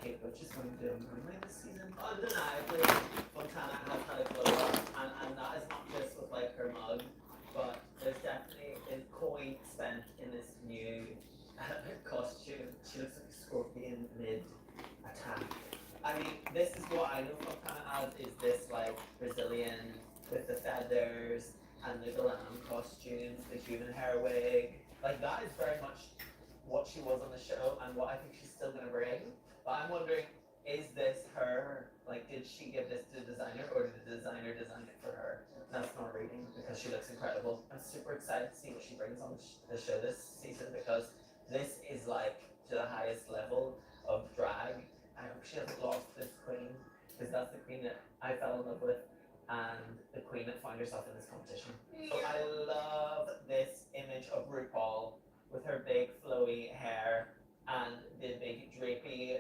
Kate Butch is going to do on runway this season. Undeniably, Fontana has had a glow up, and that is not just with like her mug, but there's definitely a coin spent in this new costume. She looks like a scorpion mid attack. I mean, this is what I know Fontana as, is this like Brazilian with the feathers and the glam costumes, the human hair wig. Like that is very much what she was on the show and what I think she's still gonna bring. But I'm wondering, is this her? Like, did she give this to the designer, or did the designer design it for her? That's not reading because she looks incredible. I'm super excited to see what she brings on the show this season, because this is like to the highest level of drag. I hope she hasn't lost this queen, because that's the queen that I fell in love with and the queen that found herself in this competition. So I love this image of RuPaul with her big flowy hair and the big drapey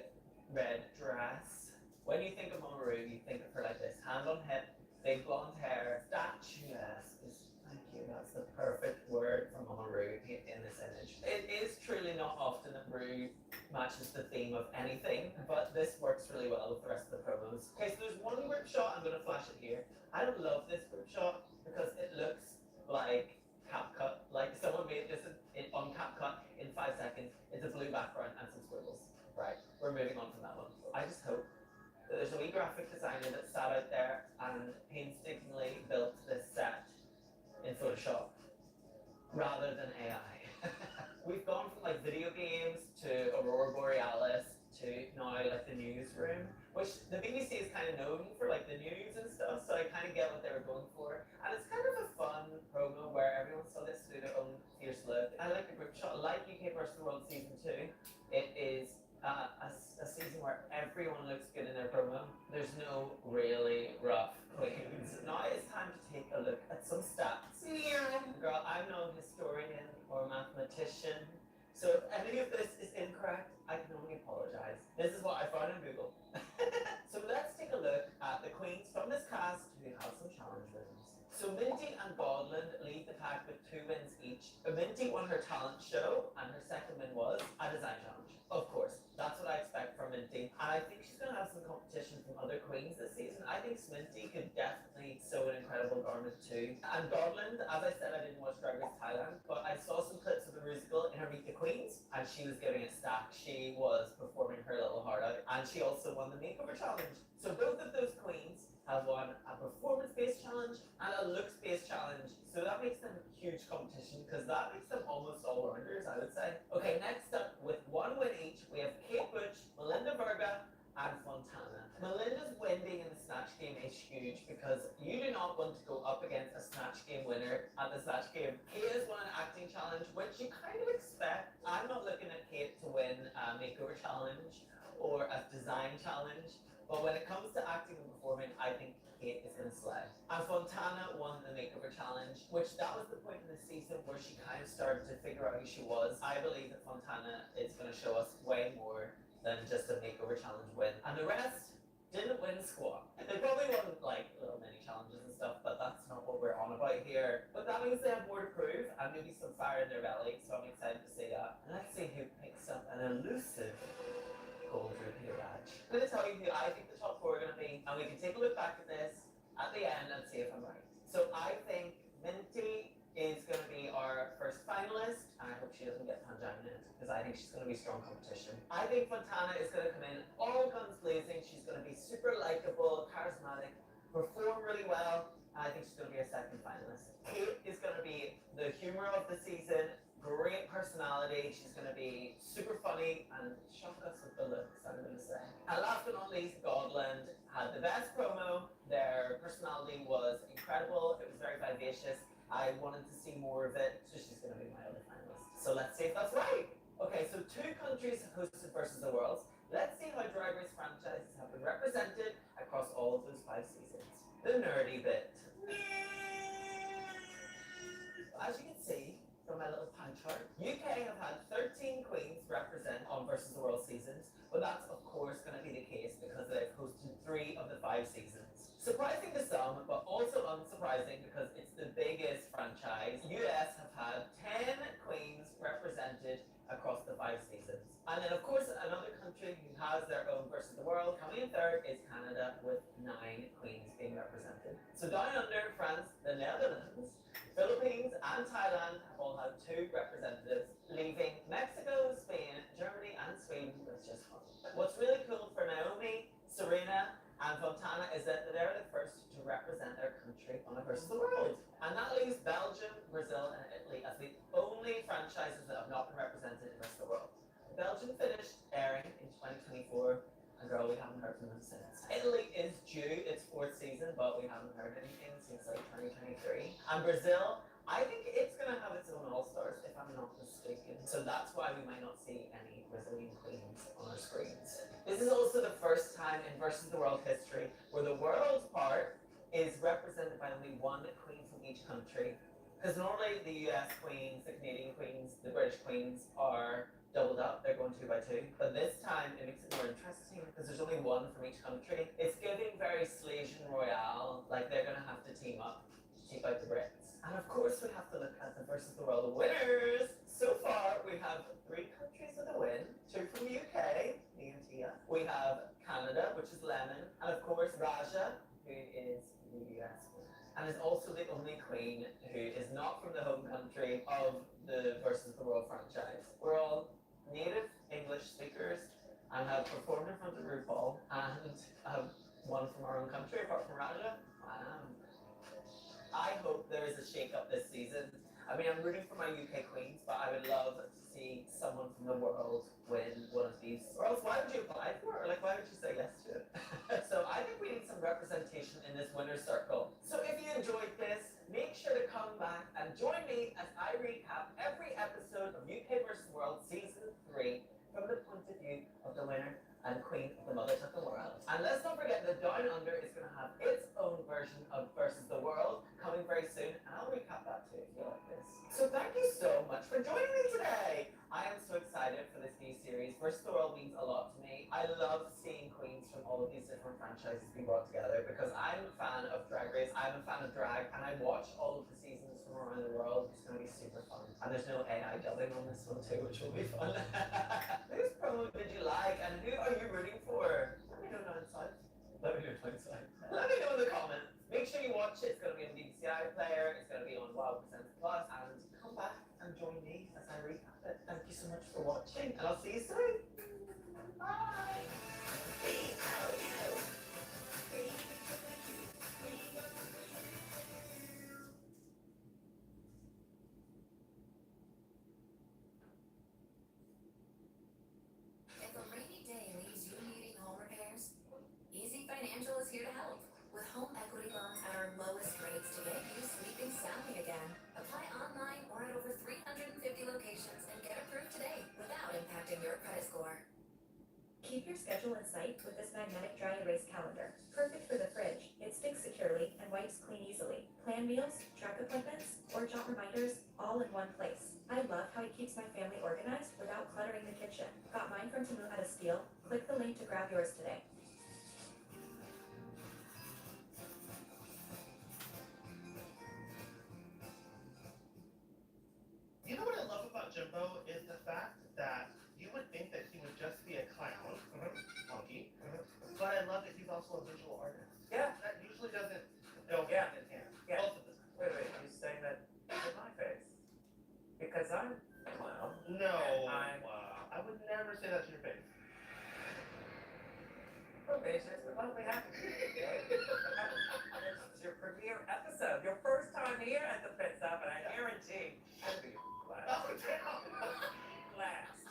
red dress. When you think of Mama Ru, you think of her like this, hand on hip, big blonde hair, statuesque. Thank you, that's the perfect word for Mama Ru in this image. It is truly not often that Ru matches the theme of anything, but this works really well with the rest of the promos. Okay, so there's one group shot, I'm gonna flash it here. I don't love this group shot because it looks like CapCut, like someone made this on CapCut in 5 seconds. It's a blue background and some squiggles. Right, we're moving on from that one. I just hope that there's a wee graphic designer that sat out there and painstakingly built this set in Photoshop rather than AI. We've gone from like video games to Aurora Borealis to now like the newsroom, which the BBC is kind of known for like the news and stuff, so I kind of get what they were going for. And it's kind of a fun promo where everyone still gets to do their own fierce look. I like the group shot, like UK vs. the World Season 2. It is a season where everyone looks good in their promo. There's no really rough queens. Now it's time to take a look at some stats. Girl, I'm no historian or mathematician, so if any of this is incorrect, I can only apologize. This is what I found on Google. So let's take a look at the queens from this cast who have some challenge wins. So Minty and Godland lead the pack with 2 wins each. Minty won her talent show, and her second win was a design challenge. Of course, that's what I expect from Minty. And I think she's going to have some competition from other queens this season. I think Sminty could definitely sew an incredible garment too. And Godland, as I said, I didn't watch Drag Race Thailand, but I saw some clips of the musical in her Meet the Queens, and she was giving it stack. She was performing her little heart out, and she also won the makeover challenge. So both of those queens have won a performance-based challenge and a looks-based challenge. So that makes them huge competition, because that makes them almost all-rounders, I would say. Okay, next up, with 1 win each, we have Kate Butch, Melinda Verga, and Fontana. Melinda's win being in the Snatch Game is huge, because you do not want to go up against a Snatch Game winner at the Snatch Game. Kate has won an acting challenge, which you kind of expect. I'm not looking at Kate to win a makeover challenge or a design challenge, but when it comes to acting and performing, I think Kate is going to slay. And Fontana won the makeover challenge, which that was the point in the season where she kind of started to figure out who she was. I believe that Fontana is going to show us way more than just a makeover challenge win. And the rest didn't win squat. They probably won like little mini challenges and stuff, but that's not what we're on about here. But that means they have more to prove and maybe some fire in their belly, so I'm excited to see that. And let's see who picks up an elusive gold Rupee badge. I'm going to tell you who I think the top 4 are going to be, and we can take a look back at this at the end and see if I'm right. So I think Minty is going to be our first finalist, and I hope she doesn't get Pangina in it, because I think she's going to be strong competition. I think Fontana is going to come in all guns blazing. She's going to be super likable, charismatic, perform really well, and I think she's going to be our second finalist. Kate is going to be the humor of the season, great personality. She's going to be super funny and shock us with the looks, I'm going to say. And last but not least, Godland had the best promo. Their personality was incredible. It was very vivacious. I wanted to see more of it, so she's going to be my other finalist. So let's see if that's right. Okay, so 2 countries have hosted versus the Worlds. Let's see how Drag Race franchises have been represented across all of those 5 seasons. The nerdy bit. As you can see from my little pie chart, UK have had 13 queens represent on Versus the World seasons, but that's of course going to be the case because they've hosted 3 of the 5 seasons. Surprising to some, but also unsurprising because it's the biggest franchise, US have had 10 queens represented across the 5 seasons. And then of course another country who has their own Brazil, and Italy as the only franchises that have not been represented in the rest of the world. Belgium finished airing in 2024, and girl, we haven't heard from them since. Italy is due its 4th season, but we haven't heard anything since like 2023. And Brazil, I think it's going to have its own All-Stars, if I'm not mistaken. So that's why we might not see any Brazilian queens on our screens. This is also the first time in Versus the World history where the world part is represented by only one queen from each country. Because normally the US queens, the Canadian queens, the British queens are doubled up, they're going 2 by 2. But this time it makes it more interesting because there's only one from each country. It's giving very Slasian Royale, like they're gonna have to team up to keep out the Brits. And of course we have to look at the Versus the World winners. So far we have 3 countries with a win, 2 from the UK, me and Tia. We have Canada, which is Lemon, and of course Raja, who is the US queen, and is also the only queen who is not from the home country of the Versus the World franchise. We're all native English speakers and have performed in front of RuPaul and have won from our own country apart from Raja. Wow. I hope there is a shake-up this season. I mean, I'm rooting for my UK queens, but I would love to see someone from the world win one of these. Or else, why would you apply for it? Like, why would you say yes to it? So I think we need some representation in this winner's circle. So if you enjoyed this, make sure to come back and join me as I recap every episode of UK vs. World Season 3 from the point of view of the winner and queen of the Mother Tucker World. And let's not forget that Down Under is going to have its own version of Versus the World coming very soon, and I'll recap that too if you like this. So thank you so much for joining me today. I am so excited for this new series. Versus the World means a lot to me. I love seeing queens from all of these different franchises be brought together because I'm a fan of Drag Race, I'm a fan of drag, and I watch all of the seasons from around the world. It's going to be super fun. And there's no AI dubbing on this one too, which will be fun. Whose promo did you like, and who are you rooting for? Let me know down inside. Let me know down inside. Let me know in the comments. Make sure you watch it. It's going to be on BBC iPlayer. It's going to be on Wild Presents Plus. And come back and join me as I recap it. Thank you so much for watching, and I'll see you soon. Bye. If a rainy day leaves you needing home repairs, Easy Financial is here to help. With home equity loans at our lowest rates to get you sleeping soundly again. Apply online or at over 350 locations and get approved today without impacting your credit score. Keep your schedule in sight with this magnetic dry erase calendar. Perfect for the fridge. It sticks securely and wipes clean easily. Plan meals, track appointments, or jot reminders all in one place. I love how it keeps my family organized without cluttering the kitchen. Got mine from Temu at a steal. Click the link to grab yours today. You know what I love about Jimbo is the fact that you would think that he would just be a clown, monkey, but I love that he's also a visual artist. Yeah. That usually doesn't go Yeah. hand in hand. Yeah. Both of the time. Wait, you're saying that to my face? Because I'm a clown. No, I'm- I would never say that to your face. Probation is totally happy. It's your premiere episode, your first time here at the Pit Stop, and I guarantee I'll be last. Oh, damn. Last.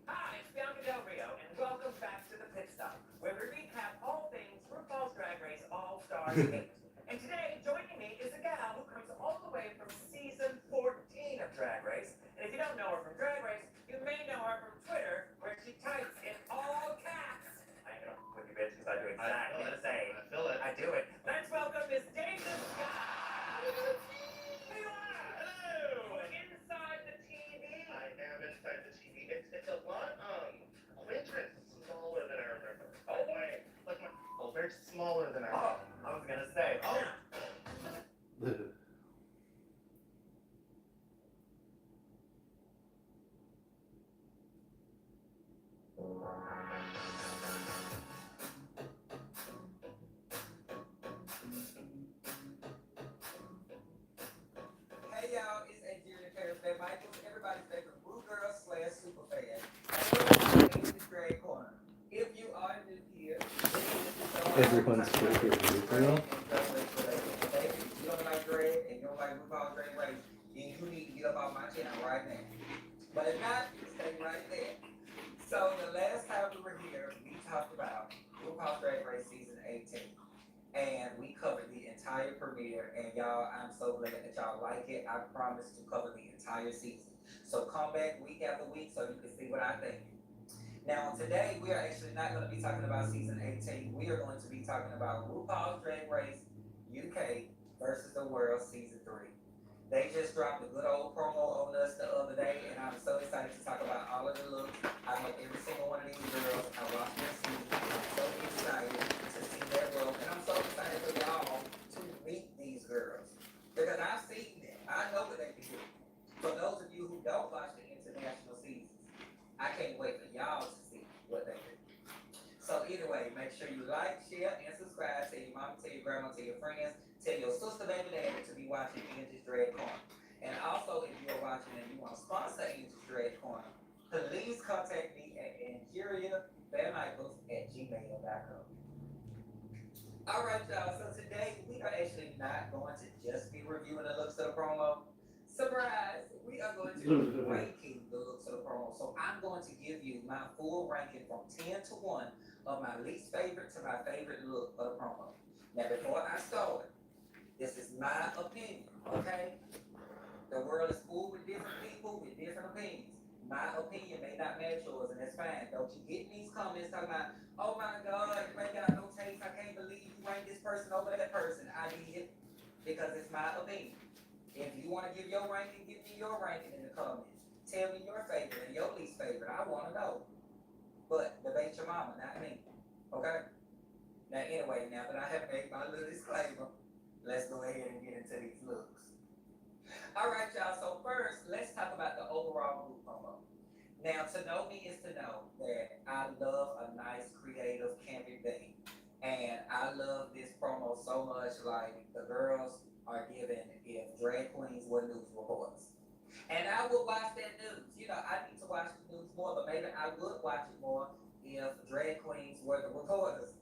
Hi, it's Bianca Del Rio, and welcome back to the Pit Stop, where we recap all things RuPaul's Drag Race All-Stars 8. And today, joining me is a gal who comes all the way from season 14 of Drag Race. And if you don't know her from Drag Race, you may know her from Twitter, where she types in all caps. I know, with you bitch, because I do exactly the same. I feel it. I do it. Let's welcome Miss Deja Scott. Hey, hello. Inside the TV. I am inside the TV. It's a lot, Quinter's smaller than I remember. Oh, wait. Like very smaller than I remember. Oh, I was gonna say. Oh. Hey y'all, it's Adrian Fair Michaels, everybody's favorite Blue Girl / super fan. And welcome to the Drag Corner. If you are new here, Everyone's favorite Blue Girl? If you don't like drag and you don't like RuPaul's Drag Race, then you need right now. But if not, you can stay right there. So the last time we were here, we talked about RuPaul's Drag Race season 18. And we covered the entire premiere. And y'all, I'm so glad that y'all like it. I promise to cover the entire season. So come back week after week so you can see what I think. Now today, we are actually not going to be talking about season 18. We are going to be talking about RuPaul's Drag Race UK versus the World season 3. They just dropped a good old promo on us the other day, and I'm so excited to talk about all of the looks. I know every single one of these girls. I watched their season. I'm so excited to see their look, and I'm so excited for y'all to meet these girls. Because I've seen them. I know what they can do. For those of you who don't watch the international seasons, I can't wait for y'all to see what they do. So anyway, make sure you like, share, and subscribe. Tell your mom, tell your grandma, tell your friends. Tell your sister, baby, daddy to be watching Angie's Drag Corner. And also, if you're watching and you want to sponsor Angie's Drag Corner, please contact me at angeriafairmichaels@gmail.com. All right, y'all. So today, we are actually not going to just be reviewing the looks of the promo. Surprise! We are going to be ranking the looks of the promo. So I'm going to give you my full ranking from 10 to 1 of my least favorite to my favorite look of the promo. Now, before I start, this is my opinion, okay? The world is full with different people with different opinions. My opinion may not match yours, and that's fine. Don't you get in these comments talking about, oh my God, you ain't got no taste. I can't believe you ranked this person over that person. I did, because it's my opinion. If you want to give your ranking, give me your ranking in the comments. Tell me your favorite and your least favorite. I want to know. But debate your mama, not me, okay? Now, anyway, now that I have made my little disclaimer, let's go ahead and get into these looks. All right, y'all. So first, let's talk about the overall look promo. Now, to know me is to know that I love a nice, creative, campy thing. And I love this promo so much, like the girls are given if drag queens were news reporters. And I would watch that news. You know, I need to watch the news more, but maybe I would watch it more if drag queens were the reporters.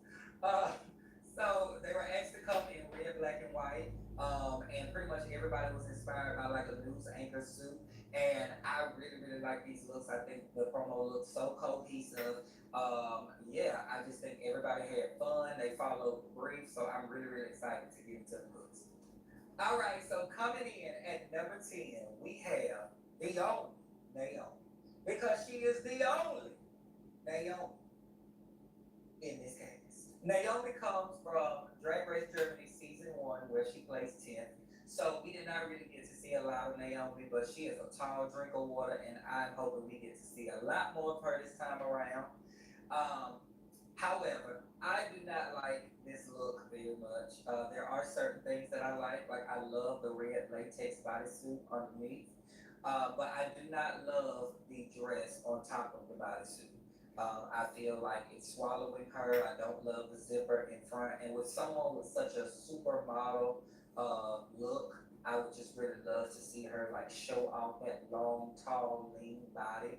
So they were asked to come in red, black, and white. And pretty much everybody was inspired by like a news anchor suit. And I really, really like these looks. I think the promo looks so cohesive. Yeah, I just think everybody had fun. They followed the brief. So I'm really, really excited to get into the looks. All right, so coming in at number 10, we have the only Naomi. Because she is the only Naomi in this case. Naomi comes from Drag Race Germany season 1, where she placed 10th. So we did not really get to see a lot of Naomi, but she is a tall drink of water, and I'm hoping we get to see a lot more of her this time around. However, I do not like this look very much. There are certain things that I like I love the red latex bodysuit underneath, but I do not love the dress on top of the bodysuit. I feel like it's swallowing her. I don't love the zipper in front. And with someone with such a supermodel look, I would just really love to see her like show off that long, tall, lean body.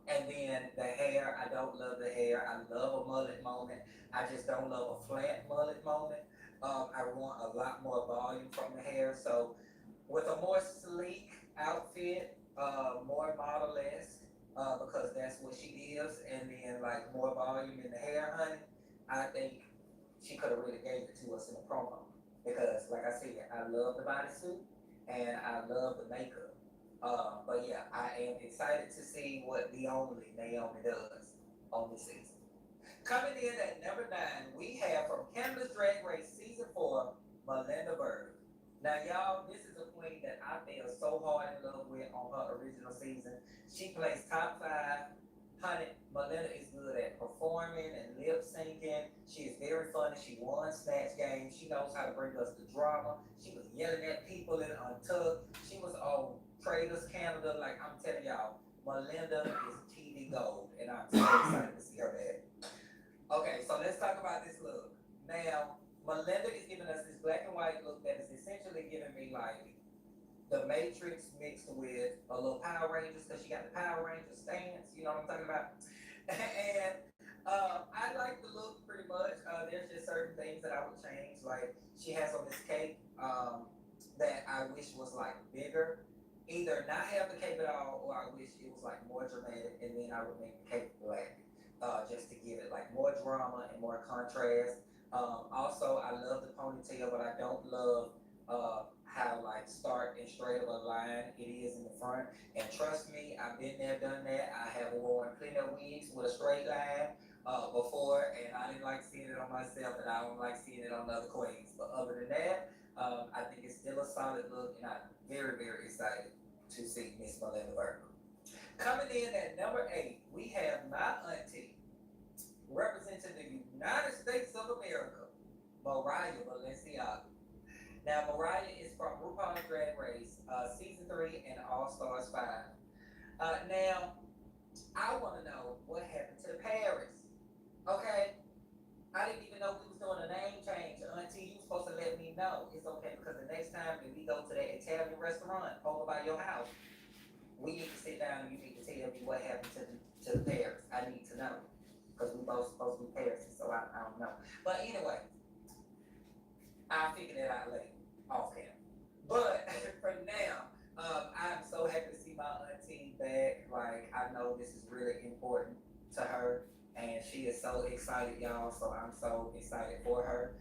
And then the hair, I don't love the hair. I love a mullet moment. I just don't love a flat mullet moment. I want a lot more volume from the hair. So with a more sleek outfit, more model-esque, because that's what she is, and then like more volume in the hair, honey, I think she could have really gave it to us in the promo. Because like I said, I love the bodysuit and I love the makeup. But yeah, I am excited to see what the only Naomi does on this season. Coming in at number 9, we have from Canada's Drag Race season 4, Melinda Berg. Now, y'all, this is a queen that I feel so hard in love with on her original season. She placed top 5. Honey, Melinda is good at performing and lip syncing. She is very funny. She won Snatch Game. She knows how to bring us the drama. She was yelling at people in Untucked. She was on Traders Canada. Like, I'm telling y'all, Melinda is TV gold, and I'm so excited to see her back. Okay, so let's talk about this look. Now, Melinda is giving us this black and white look that is essentially giving me like the Matrix mixed with a little Power Rangers, because she got the Power Ranger stance, you know what I'm talking about? And I like the look pretty much. There's just certain things that I would change. Like she has on this cape that I wish was like bigger. either not have the cape at all, or I wish it was like more dramatic, and then I would make the cape black, just to give it like more drama and more contrast. Also, I love the ponytail, but I don't love how like stark and straight of a line it is in the front. And trust me, I've been there, done that. I have worn plenty of wigs with a straight line before, and I didn't like seeing it on myself, and I don't like seeing it on other queens. But other than that, I think it's still a solid look, and I'm very, very excited to see Miss Melinda Virgo. Coming in at number 8, we have my auntie, representing the United States of America, Mariah Balenciaga. Now, Mariah is from RuPaul's Drag Race, Season 3 and All Stars 5. Now, I want to know what happened to the Paris. Okay? I didn't even know we was doing a name change. Auntie, you were supposed to let me know. It's okay, because the next time that we go to that Italian restaurant over by your house, we need to sit down and you need to tell me what happened to the Paris. I need to know. Because we both supposed to be Paris, so I don't know. But anyway, I'll figure that out later, off camera. But for now, I'm so happy to see my auntie back. Like, I know this is really important to her, and she is so excited, y'all. So I'm so excited for her.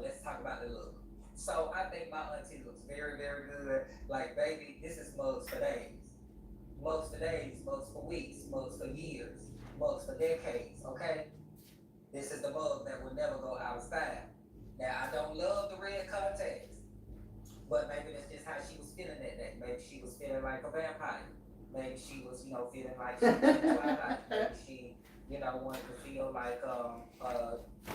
Let's talk about the look. So I think my auntie looks very, very good. Like, baby, this is mugs for days. Mugs for days, mugs for weeks, mugs for years, mugs for decades, okay? This is the mug that will never go out of style. Now, I don't love the red contacts, but maybe that's just how she was feeling that day. Maybe she was feeling like a vampire. Maybe she was, feeling like she was in Twilight. Maybe she, wanted to feel like a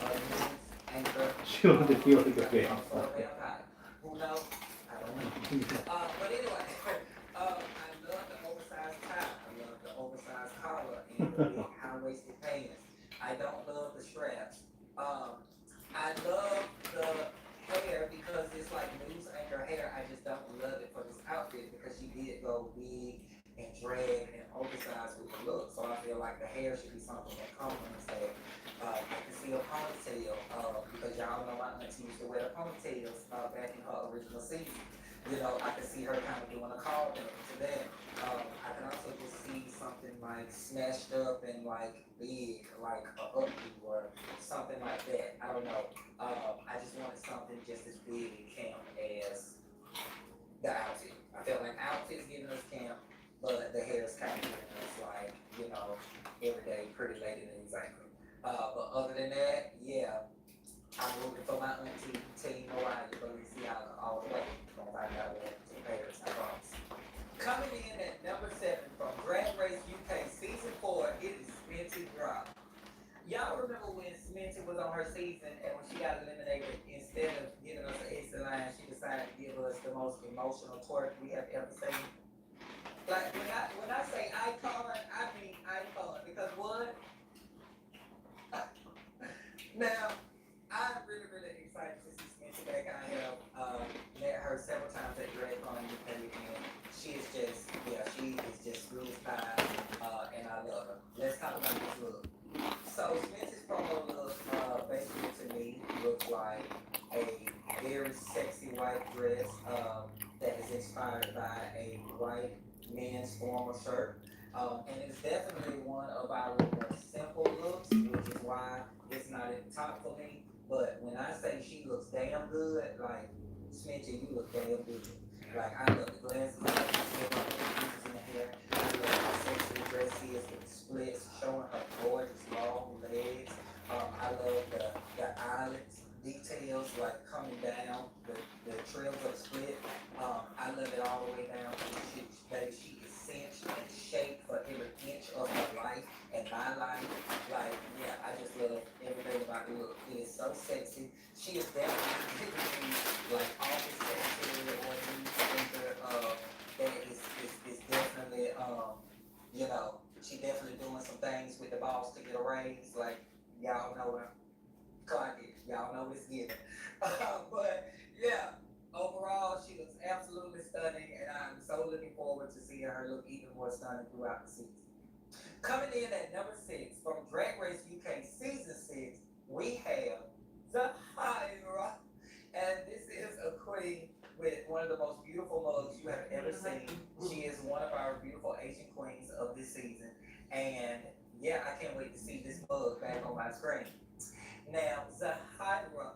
news anchor. She wanted to feel like a Also a vampire. vampire. Who knows? I don't know. But anyway, I love the oversized tie. I love the oversized collar and the big high-waisted pants. I don't love the straps. I love the hair because it's like news anchor hair. I just don't love it for this outfit because she did go big and drag and oversized with the look. So I feel like the hair should be something that complements that. I can see a ponytail because y'all know my auntie used to wear the ponytails back in her original season. I can see her kind of doing a callback to that. I can also just see something like smashed up and like big, like a updo or something like that. I don't know. I just wanted something just as big and camp as the outfit. I felt like outfit's giving us camp, but the hair is kind of giving us like, everyday pretty lady in exactly. But other than that, yeah, I'm rooting for my auntie, Team Mariah Balenciaga all the way. Gonna find out what happened to Paris, I promise. Coming in at number 7 from Drag Race UK Season 4, it is Sminty Drop. Y'all remember when Sminty was on her season and when she got eliminated, instead of giving us an exit line, she decided to give us the most emotional twerk we have ever seen. Like, when I say icon, I mean icon, because what? Now, I'm really, really excited to see Sminty back. I have met her several times at DragCon UK, and she is just smooth as pie, and I love her. Let's talk about this look. So, Sminty's promo look, basically to me, looks like a very sexy white dress that is inspired by a white men's formal shirt. And it's definitely one of our more simple looks, which is why it's not at the top for me. But when I say she looks damn good, like, Sminty, you look damn good. Like, I love the glasses, I love the silver pieces in the hair, I love how sexy the dress is with the splits, showing her gorgeous long legs. I love the eyelets details, like, coming down, the trills of the split. I love it all the way down to the shoes. Baby, she is cinched and shaped for every inch of her life and my life. Like, yeah, I just love everything about the look. It is so sexy. She is definitely giving me like all the sexy or news anchor that is definitely she definitely doing some things with the boss to get a raise. Like, y'all know what clock it. Y'all know it's given. But yeah. Overall, she looks absolutely stunning, and I'm so looking forward to seeing her look even more stunning throughout the season. Coming in at number 6 from Drag Race UK Season 6, we have Zahira, and this is a queen with one of the most beautiful mugs you have ever seen. She is one of our beautiful Asian queens of this season. And yeah, I can't wait to see this mug back on my screen. Now, Zahira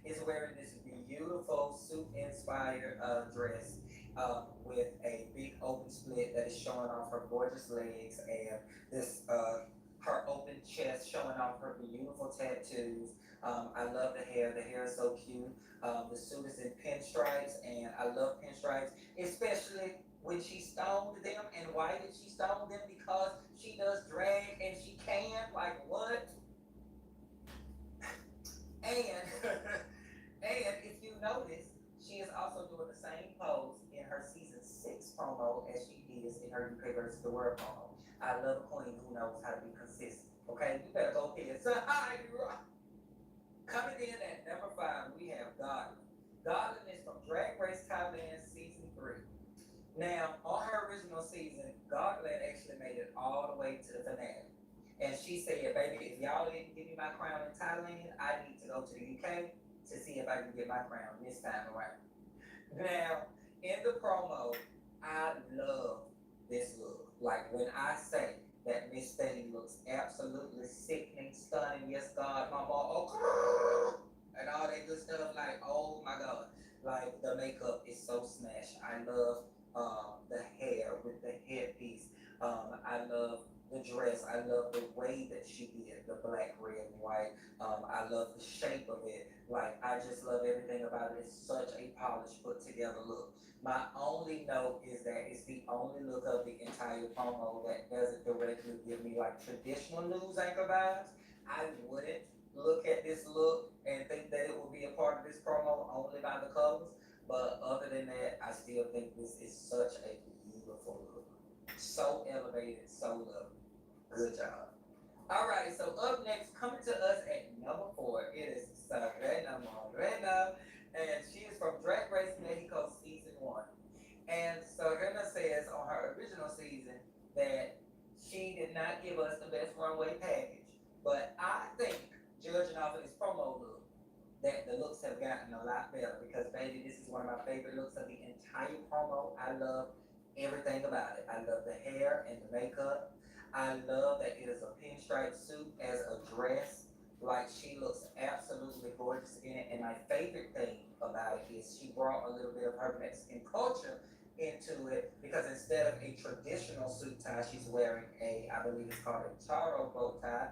is wearing this beautiful suit-inspired dress with a big open split that is showing off her gorgeous legs and this her open chest showing off her beautiful tattoos. I love the hair. The hair is so cute. The suit is in pinstripes, and I love pinstripes, especially when she stoned them. And why did she stone them? Because she does drag and she can. Like what? And and if you notice, she is also doing the same pose in her season 6 promo as she is in her UK versus the World promo. I love a queen who knows how to be consistent. Okay, you better go here. So hi, coming in at number 5, we have Godwin. Godwin is from Drag Race Thailand season 3. Now, on her original season, Godwin actually made it all the way to the finale. And she said, baby, if y'all didn't give me my crown in Thailand, I need to go to the UK to see if I can get my crown this time around. Now, in the promo, I love this look. Like when I say that Miss Thing looks absolutely sickening, stunning, yes God, mama, oh, and all that good stuff, like, oh my God. Like the makeup is so smashed. I love the hair with the headpiece. I love the dress. I love the way that she did the black, red, and white. I love the shape of it. Like, I just love everything about it. It's such a polished, put together look. My only note is that it's the only look of the entire promo that doesn't directly give me like traditional news anchor vibes. I wouldn't look at this look and think that it will be a part of this promo only by the colors. But other than that, I still think this is such a beautiful look. So elevated, so lovely. Good job. All right, so up next, coming to us at number 4, it is Serena Moreno, and she is from Drag Race Mexico season 1. And Serena says on her original season that she did not give us the best runway package, but I think, judging off of this promo look, that the looks have gotten a lot better because, baby, this is one of my favorite looks of the entire promo. I love everything about it. I love the hair and the makeup. I love that it is a pinstripe suit as a dress. Like, she looks absolutely gorgeous in it. And my favorite thing about it is she brought a little bit of her Mexican culture into it because instead of a traditional suit tie, she's wearing I believe it's called a taro bow tie.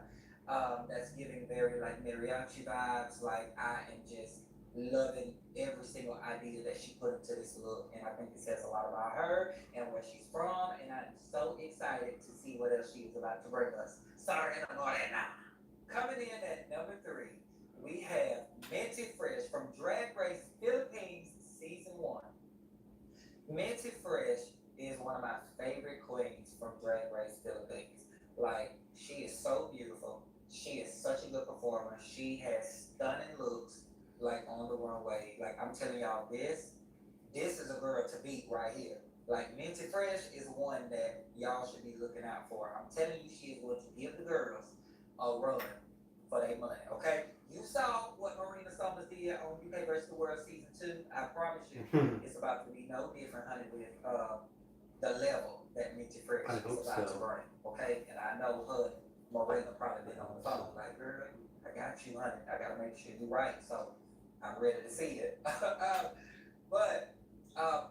That's giving very like mariachi vibes. Like, I am just loving every single idea that she put into this look, and I think it says a lot about her and where she's from, and I'm so excited to see what else she is about to bring us. Sorry, I'm more than now. Coming in at number 3, we have Minty Fresh from Drag Race Philippines season 1. Minty Fresh is one of my favorite queens from Drag Race Philippines. Like, she is so beautiful. She is such a good performer. She has stunning looks, like on the runway. Like, I'm telling y'all, this is a girl to beat right here. Like, Minty Fresh is one that y'all should be looking out for. I'm telling you, she is going to give the girls a run for their money, okay? You saw what Marina Summers did on UK vs. the World season 2. I promise you, it's about to be no different, honey, with the level that Minty Fresh I is hope about so. to bring, okay? And I know her, Marina probably been on the phone like, girl, I got you, honey. I gotta make sure you right. So I'm ready to see it. But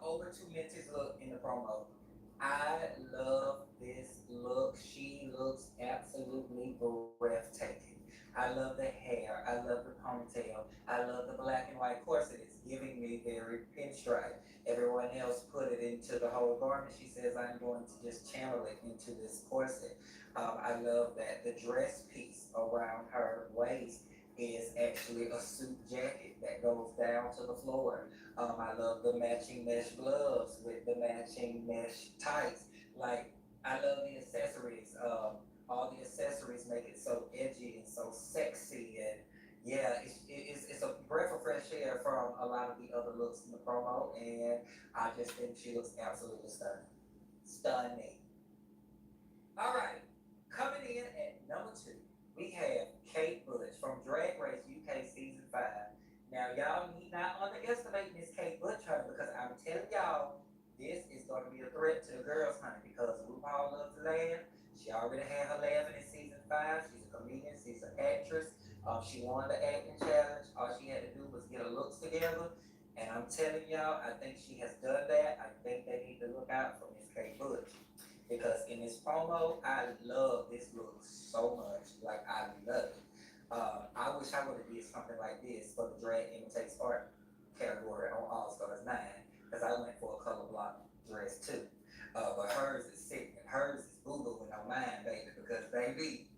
over to Minty's look in the promo. I love this look. She looks absolutely breathtaking. I love the hair. I love the ponytail. I love the black and white corset. It's giving me very pinstripe. Everyone else put it into the whole garment. She says, I'm going to just channel it into this corset. I love that the dress piece around her waist is actually a suit jacket that goes down to the floor. I love the matching mesh gloves with the matching mesh tights. Like, I love the accessories. All the accessories make it so edgy and so sexy, and yeah, it's a breath of fresh air from a lot of the other looks in the promo, and I just think she looks absolutely stunning. Stunning. All right, coming in at number 2, we have Kate Bush from Drag Race UK season 5. Now, y'all need not underestimate Miss Kate Bush, honey, because RuPaul Loves to Laugh. She already had her laughing in season 5. She's a comedian, she's an actress. She won the acting challenge. All she had to do was get her looks together. And I'm telling y'all, I think she has done that. I think they need to look out for Miss Kate Bush. Because in this promo, I love this look so much. Like, I love it. I wish I would have did something like this for the drag imitates art category on All Stars 9. Because I went for a color block dress too. But hers is sick and hers is boo-boo and on mine, baby. Because, baby,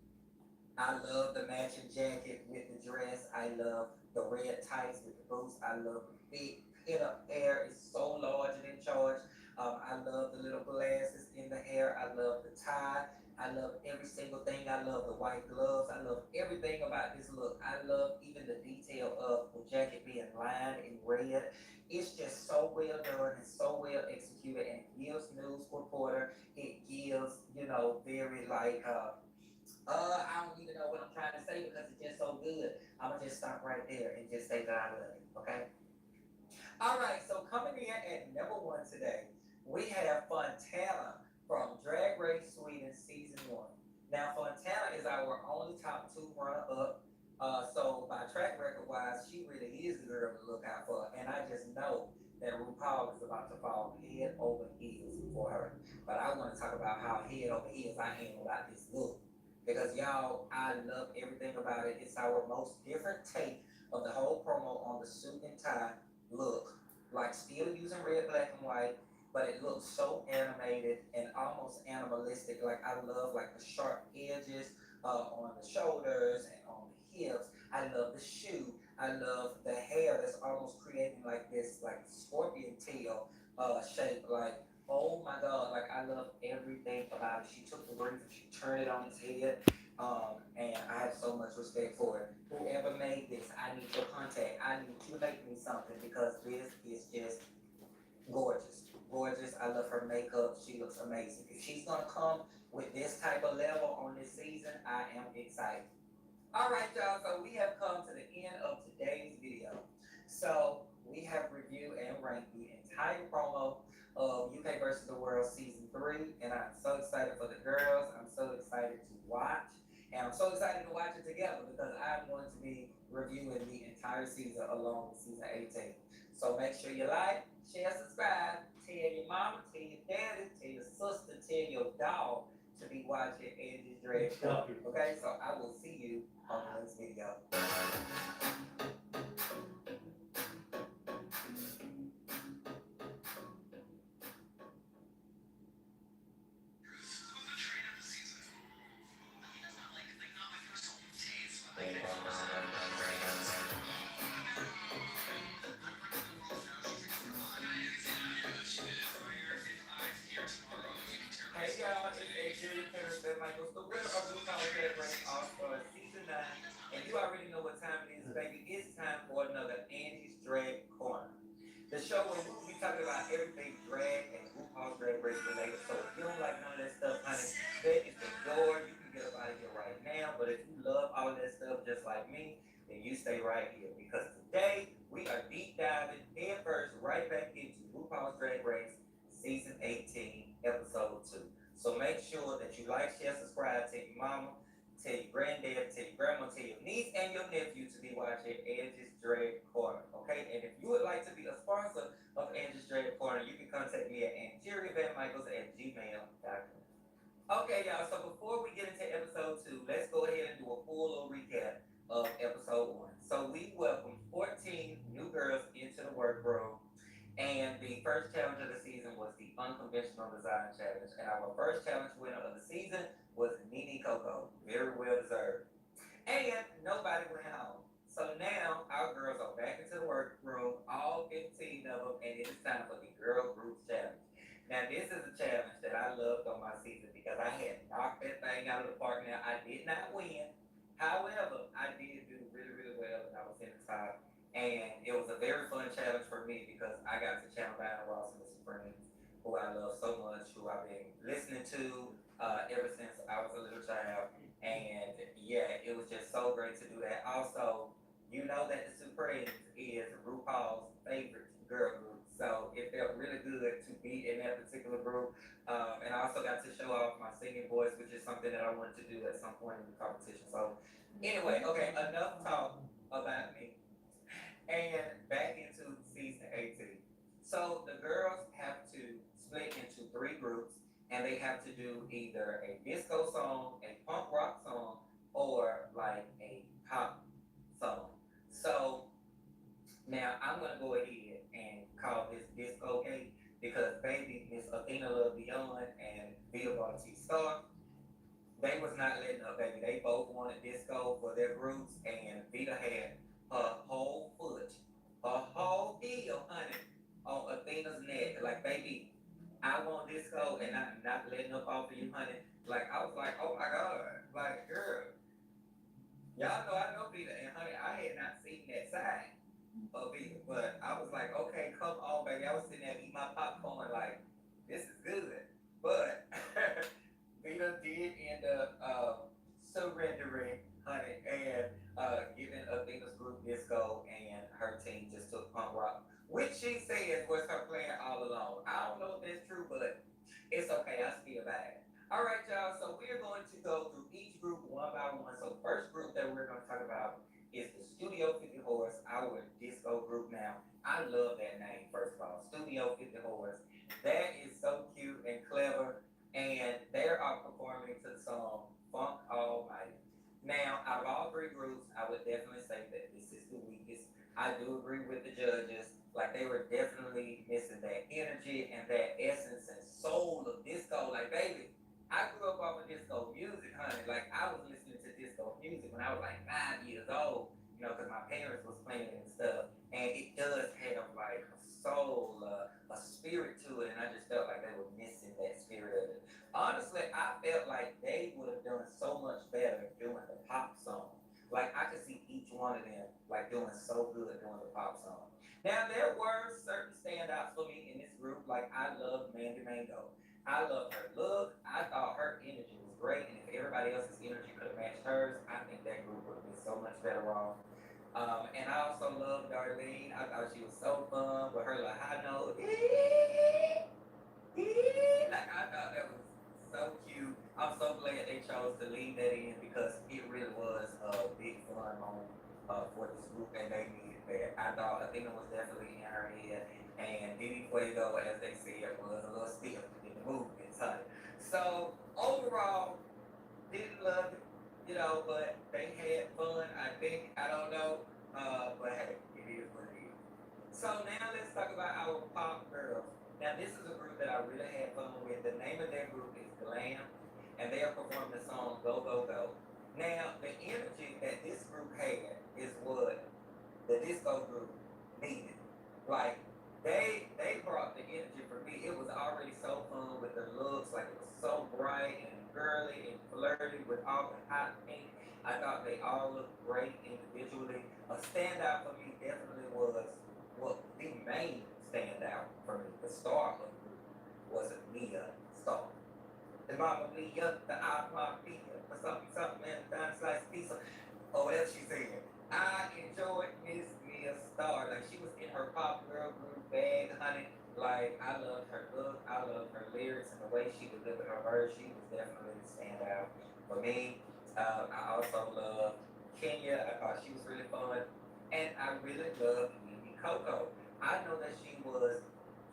I love the matching jacket with the dress. I love the red tights with the boots. I love the big pin up hair. It's so large and in charge. I love the little glasses in the hair. I love the tie. I love every single thing. I love the white gloves. I love everything about this look. I love even the detail of the jacket being lined in red. It's just so well done and so well executed, and it gives news reporter. It gives, very like I don't even know what I'm trying to say because it's just so good. I'm gonna just stop right there and just say that I love it, okay? All right, so coming in at number 1 today, we have Fontana from Drag Race Sweden Season 1. Now, Fontana is our only top 2 runner-up. So by track record-wise, she really is the girl to look out for. And I just know that RuPaul is about to fall head over heels for her. But I want to talk about how head over heels I am about this look. Because y'all, I love everything about it. It's our most different take of the whole promo on the suit and tie look. Like still using red, black, and white, but it looks so animated and almost animalistic. Like I love like the sharp edges on the shoulders and on the hips. I love the shoe. I love the hair that's almost creating like this like scorpion tail shape. Like, oh my God, like I love everything about it. She took the wreath and she turned it on its head. And I have so much respect for it. Whoever made this, I need your contact. I need you to make me something because this is just gorgeous. Gorgeous. I love her makeup. She looks amazing. If she's gonna come with this type of level on this season, I am excited. All right, y'all. So we have come to the end of today's video. So we have reviewed and ranked the entire promo of UK versus the World Season 3, and I'm so excited for the girls. I'm so excited to watch, and I'm so excited to watch it together because I'm going to be reviewing the entire season along with Season 18. So make sure you like, share, subscribe, tell your mama, tell your daddy, tell your sister, tell your dog to be watching Angie's Drag Show. Okay, so I will see you on the next video. Hey y'all, it's Adrian Paris Michaels, the winner of RuPaul's Drag Race All Stars Season 9. And you already know what time it is, baby. It's time for another Angie's Drag Corner. The show where we'll be talking about everything drag and RuPaul's Drag Race related. So if you don't like none of that stuff, honey, that is the door. You can get up out of here right now. But if you love all that stuff just like me, then you stay right here. Because today, we are deep diving head first right back into RuPaul's Drag Race Season 18, Episode 2. So make sure that you like, share, subscribe, tell your mama, tell your granddad, tell your grandma, tell your niece and your nephew to be watching Angie's Drag Corner, okay? And if you would like to be a sponsor of Angie's Drag Corner, you can contact me at angeriavanmichaels@gmail.com. Okay, y'all, so before we get into Episode 2, let's go ahead and do a full little recap of Episode 1. So we welcomed 14 new girls into the workroom. And the first challenge of the season was the Unconventional Design Challenge. And our first challenge winner of the season was Nene Coco. Very well deserved. And nobody went home. So now our girls are back into the workroom, all 15 of them, and it is time for the Girl Groups Challenge. Now this is a challenge that I loved on my season because I had knocked that thing out of the park. Now I did not win. However, I did do really, really well and I was in the top. And it was a very fun challenge for me because I got to channel Diana Ross and Mr. Friends, who I love so much, who I've been listening to ever since I was a little child. And yeah, it was just so great to do that. Also, you know that the Supremes is RuPaul's favorite girl group. So it felt really good to be in that particular group. And I also got to show off my singing voice, which is something that I wanted to do at some point in the competition. So anyway, okay, enough talk about me. And back into season 18. So the girls have to split into 3 groups and they have to do either a disco song, a punk rock song, or like a pop song. So now I'm gonna go ahead and call this disco gate because baby Miss Athena Love Beyond and Vita Bautista Star, they was not letting up, baby. They both wanted disco for their groups, and Vita had her whole foot, her whole heel, honey, on Athena's neck. Like, baby, I want disco, and I'm not letting up off of you, honey. Like, I was like, oh my god, like, girl, y'all know I know Vita, and honey, I had not seen that side of Vita, but I was like, okay, come on, baby. I was sitting there eating my popcorn, like, this is good, but. Vita did end up surrendering, honey, and giving Athena's group disco, and her team just took punk rock, which she says was her plan all along. I don't know if that's true, but it's okay. I still buy it. All right, y'all. So we're going to go through each group one by one. So the first group that we're going to talk about is the Studio 50 Horse, our disco group. Now, I love that name. First of all, Studio 50 Horse. That is so cute and clever. And they are performing to the song Funk Almighty. Now, out of all 3 groups, I would definitely say that this is the weakest. I do agree with the judges. Like, they were definitely missing that energy and that essence and soul of disco. Like, baby, I grew up off of disco music, honey. Like, I was listening to disco music when I was like 5 years old, you know, because my parents was playing it and stuff. And it does have, like, a soul, a spirit to it, and I just felt like they were missing that spirit of it. Honestly, I felt like they would have done so much better doing the pop song. Like, I could see each one of them, like, doing so good doing the pop song. Now, there were certain standouts for me in this group. Like, I love Mandy Mango. I love her look. I thought her energy was great, and if everybody else's energy could have matched hers, I think that group would have been so much better off. And I also love Darlene. I thought she was so fun with her little high note. Like, I thought that was so cute. I'm so glad they chose to leave that in because it really was a big fun moment for this group, and they needed that. I thought Athena was definitely in her head, and Diddy Fuego, as they said, was a little stiff in the movements, honey. So overall, didn't love it, you know, but they had fun. I think, I don't know, but hey, it is what it is. So now let's talk about our pop girls. Now this is a group that I really had fun with. The name of their group is Glam, and they are performing the song Go Go Go. Now the energy that this group had is what the disco group needed. Like they brought the energy for me. It was already so fun with the looks, like it was so bright and girly and flirty with all the hot pink. I thought they all looked great individually. A standout for me definitely was the main standout for me, the star of the group, was Mia Starr. The Mama Mia, the Mama Mia, or something, man, down slice pizza, or whatever she said. I enjoyed Miss Mia Starr. Like, she was in her pop girl group bag, honey. Like, I loved her look, I loved her lyrics, and the way she delivered her verse. She was definitely the standout for me. I also loved Kenya. I thought she was really fun. And I really loved Mimi Coco. I know that she was,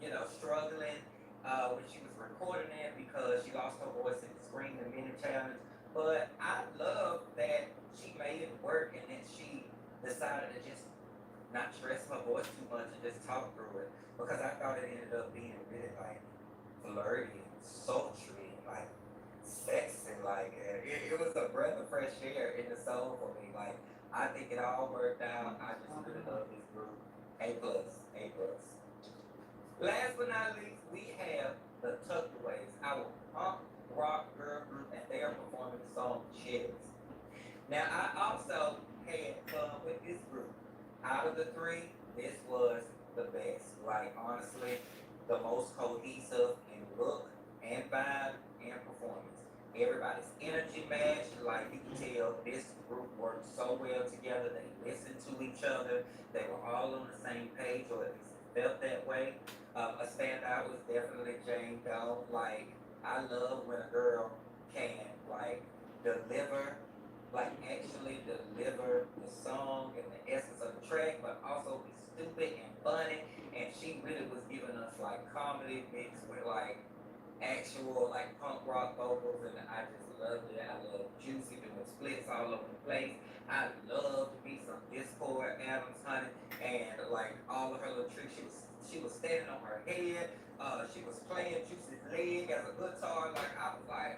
you know, struggling when she was recording it because she lost her voice in the Scream the Minute Challenge. But I love that she made it work and that she decided to just not stress her voice too much and just talk through it. Because I thought it ended up being really like flirty and sultry and like sexy. Like it was a breath of fresh air in the soul for me. Like I think it all worked out. I just really love this group. A plus, A plus. Last but not least, we have the Tuckaways, our punk rock girl group, and they are performing the song Chills. Now, I also had fun with this group. Out of the 3, this was the best. Like, honestly, the most cohesive in look and vibe and performance. Everybody's energy matched. Like, you can tell this group worked so well together. They listened to each other. They were all on the same page, or at least felt that way. A standout was definitely Jane Doe. Like, I love when a girl can, like, deliver, like, actually deliver the song and the essence of the track, but also be stupid and funny. And she really was giving us, like, comedy mixed with, like, actual, like, punk rock vocals, and I just loved it. I love Juicy doing splits all over the place. I loved me some Discord Adams, honey, and like all of her little tricks. She was standing on her head. She was playing Juicy's leg as a guitar. Like, I was like,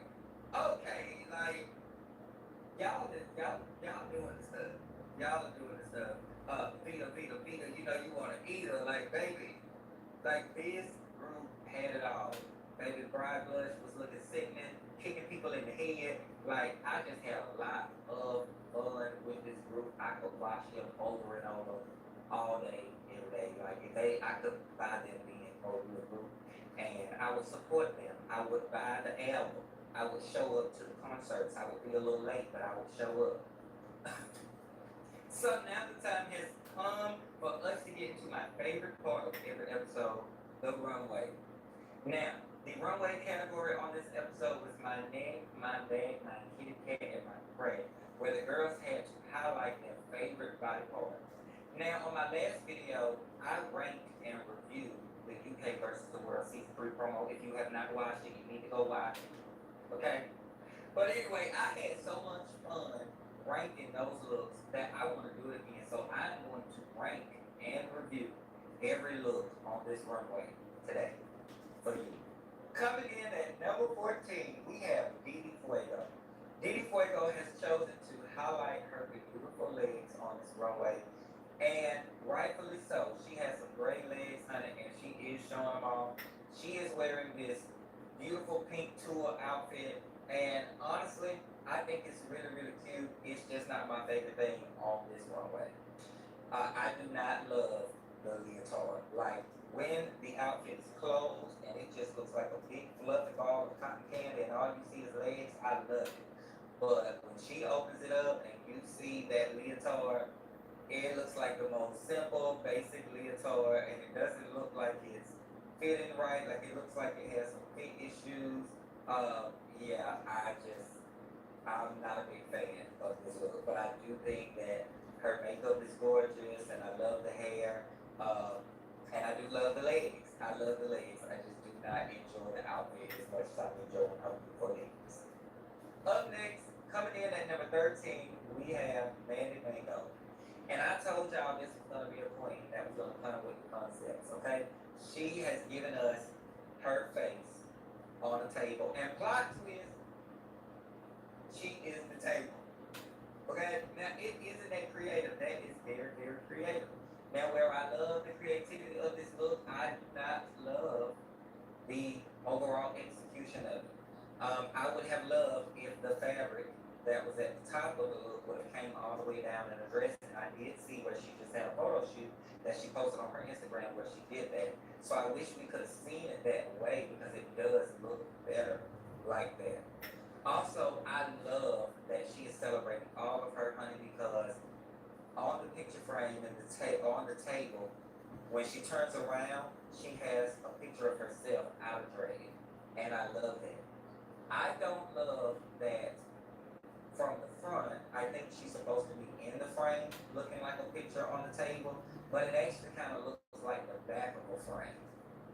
okay, like y'all doing the stuff. Y'all are doing the stuff. Vita, you know you want to eat her, like, baby. Like, this group had it all. Baby, Bride Blush was looking sickening, kicking people in the head. Like, I just had a lot of fun with this group. I could watch them over and over all day, every day. Like, I could buy them being over the group, and I would support them. I would buy the album. I would show up to the concerts. I would be a little late, but I would show up. So now the time has come for us to get to my favorite part of every episode, the runway. Now, the runway category on this episode was my name, my bag, my kitty cat, and my prey, where the girls had to highlight their favorite body part. Now, on my last video, I ranked and reviewed the UK versus the World Season 3 promo. If you have not watched it, you need to go watch it. Okay? But anyway, I had so much fun ranking those looks that I want to do it again. So I'm going to rank and review every look on this runway today for you. Coming in at number 14, we have Didi Fuego. Didi Fuego has chosen to highlight her beautiful legs on this runway, and rightfully so. She has some great legs, honey, and she is showing them off. She is wearing this beautiful pink tulle outfit, and honestly, I think it's really, really cute. It's just not my favorite thing on this runway. I do not love the leotard. Like, when the outfit is closed and it just looks like a big fluffy ball of cotton candy and all you see is legs, I love it. But when she opens it up and you see that leotard, it looks like the most simple, basic leotard, and it doesn't look like it's fitting right. Like, it looks like it has some fit issues. Yeah, I'm not a big fan of this look, but I do think that her makeup is gorgeous, and I love the hair, and I do love the legs. I love the legs. I just do not enjoy the outfit as much as I'm enjoying her beautiful legs. Up next, coming in at number 13, we have Mandy Mango. And I told y'all this was gonna be a queen that was gonna come with the concepts, okay? She has given us her face on the table, and plot twist, she is the table. Okay? Now, it isn't that creative. That is very, very creative. Now, where I love the creativity of this look, I do not love the overall execution of it. I would have loved if the fabric that was at the top of the look would have came all the way down in a dress, and I did see where she just had a photo shoot that she posted on her Instagram where she did that. So I wish we could have seen it that way, because it does look better like that. Also, I love that she is celebrating all of her honey, because on the picture frame and on the table, when she turns around, she has a picture of herself out of drag, and I love that. I don't love that from the front. I think she's supposed to be in the frame, looking like a picture on the table, but it actually kind of looks like the back of a frame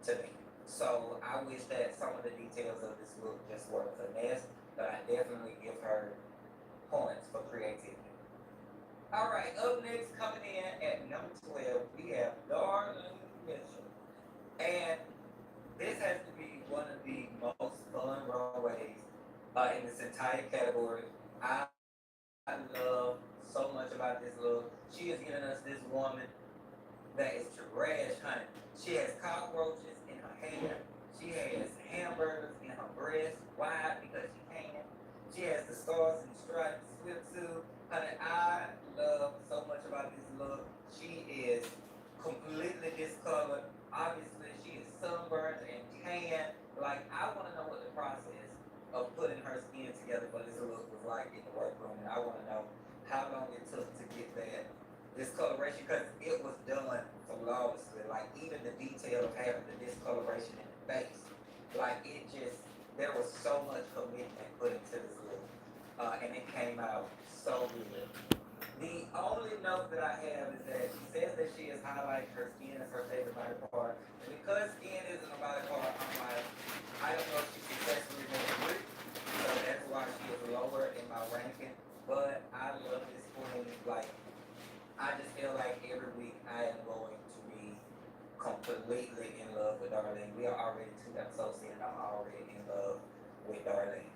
to me. So I wish that some of the details of this look just were finessed, but I definitely give her points for creativity. All right, up next, coming in at number 12, we have Darlene Mitchell. And this has to be one of the most fun runways in this entire category. I love so much about this look. She has given us this woman that is trash, honey. She has cockroaches in her hair. She has hamburgers in her breast. Why? Because she can. She has the stars and stripes swimsuit. Honey, I love so much about this look. She is completely discolored. Obviously, she is sunburned and tan. Like, I want to know what the process of putting her skin together for this look was like in the workroom, and I want to know how long it took to get that discoloration, because it was done flawlessly. Like even the detail of having the discoloration in the face, like it just there was so much commitment put into this look, and it came out so good. The only note that I have is that she says that she is highlighting her skin as her favorite body part. And because skin isn't a body part, I'm like, I don't know if she successfully made it work. So that's why she is lower in my ranking. But I love this queen. Like, I just feel like every week I am going to be completely in love with Darlene. We are already 2 episodes in, and I'm already in love with Darlene.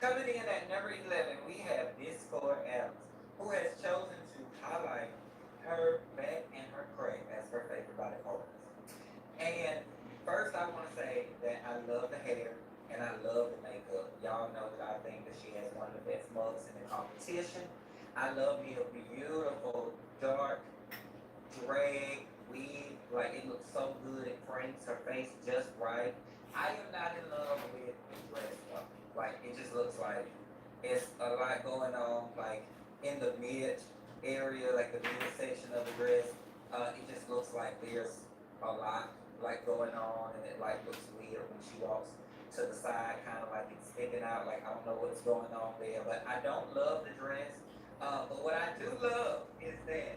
Coming in at number 11, we have Discord Adams, who has chosen to highlight her back and her crape as her favorite body parts. And first, I want to say that I love the hair and I love the makeup. Y'all know that I think that she has one of the best mugs in the competition. I love me a beautiful dark drag wig. Like it looks so good. It frames her face just right. I am not in love with the dress though. Like it just looks like it's a lot going on. Like in the mid area, like the mid section of the dress, it just looks like there's a lot like going on, and it like looks weird when she walks to the side, kind of like it's sticking out. Like I don't know what's going on there, but I don't love the dress. But what I do love is that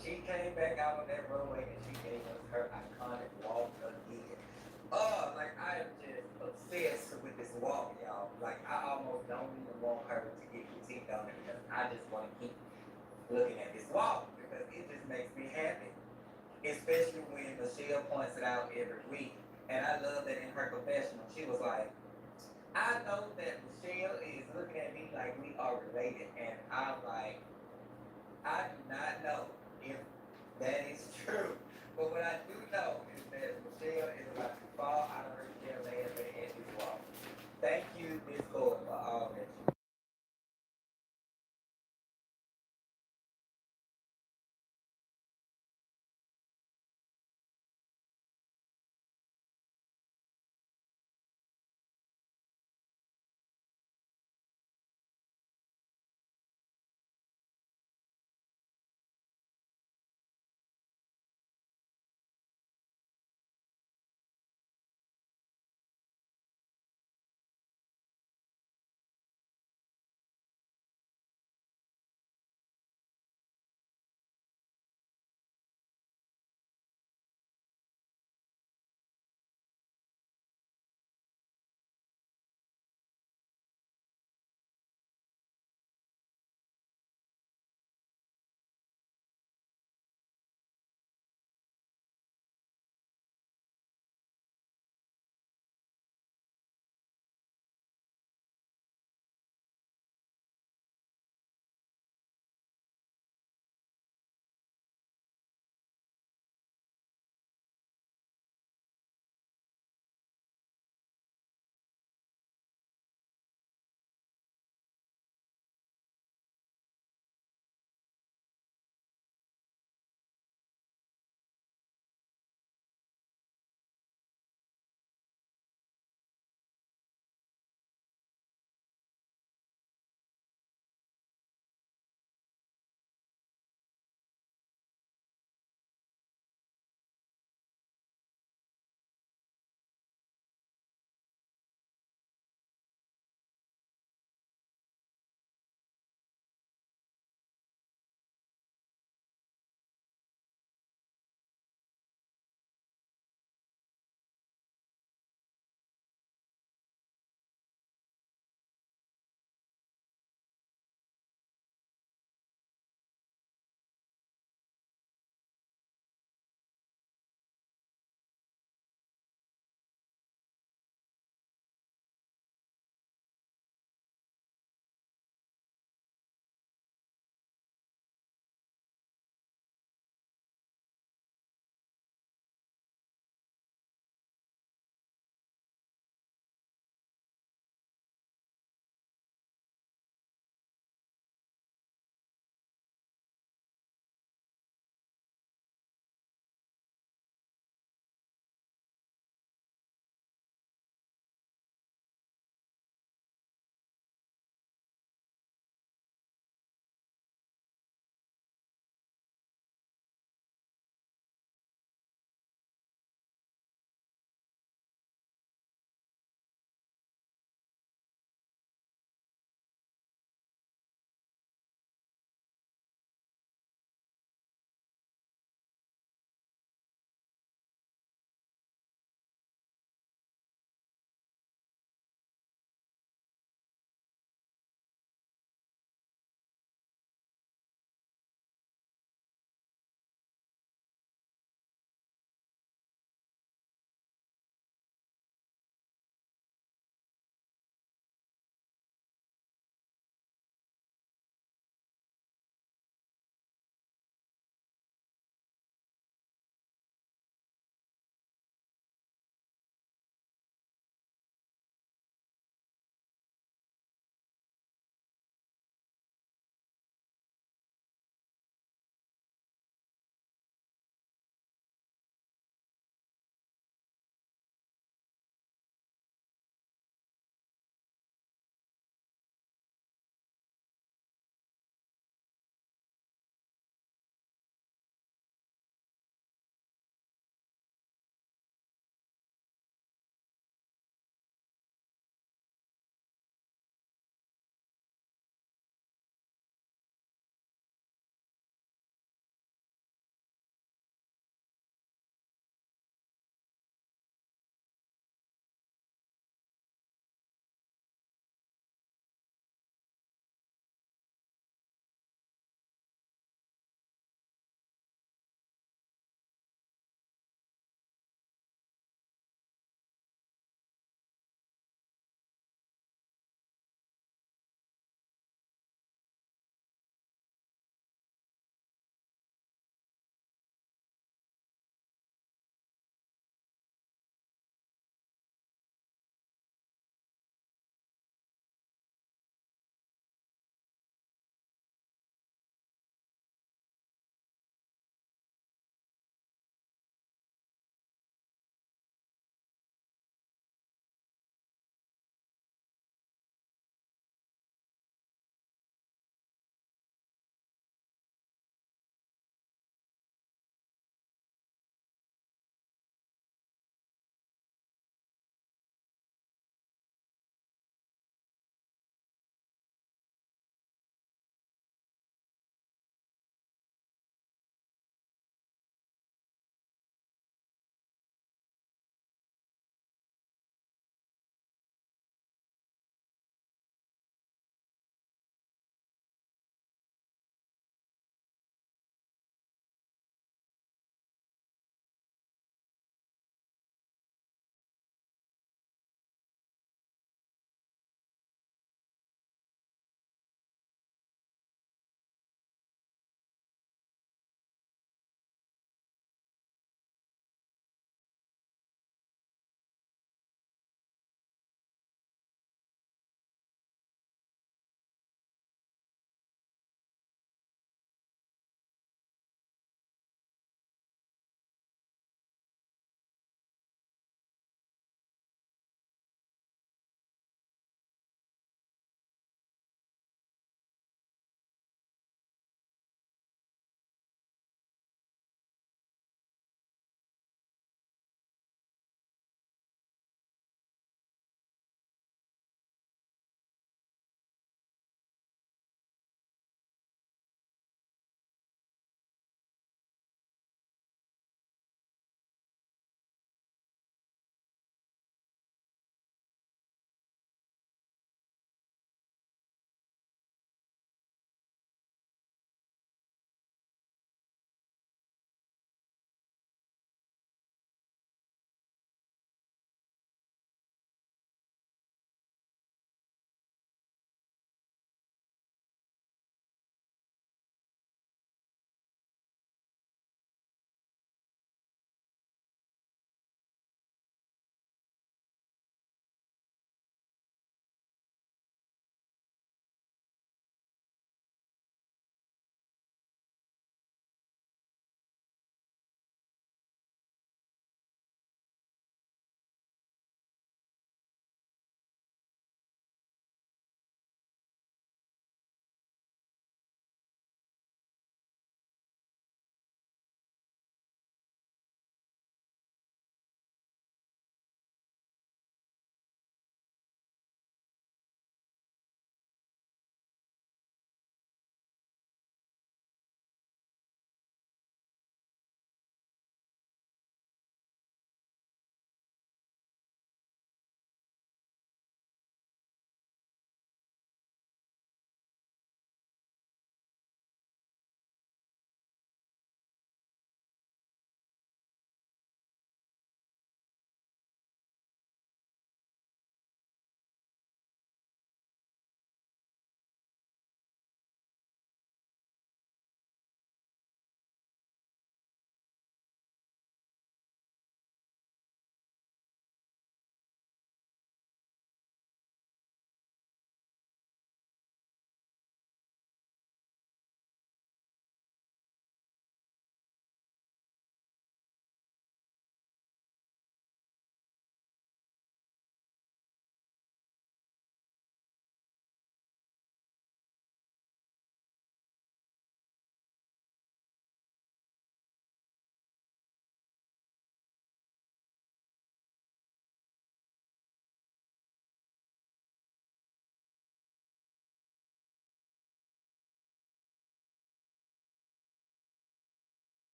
she came back out on that runway and she gave us her iconic walk again. Oh, like I am just obsessed with this walk, y'all. Like I almost don't even want her to get critiqued on it because I just want to keep looking at this walk because it just makes me happy. Especially when Michelle points it out every week. And I love that in her confessional, she was like, I know that Michelle is looking at me like we are related. And I'm like, I do not know if that is true. But what I do know is that Michelle is about to fall out of her chair later at this walk. Thank you, Discord.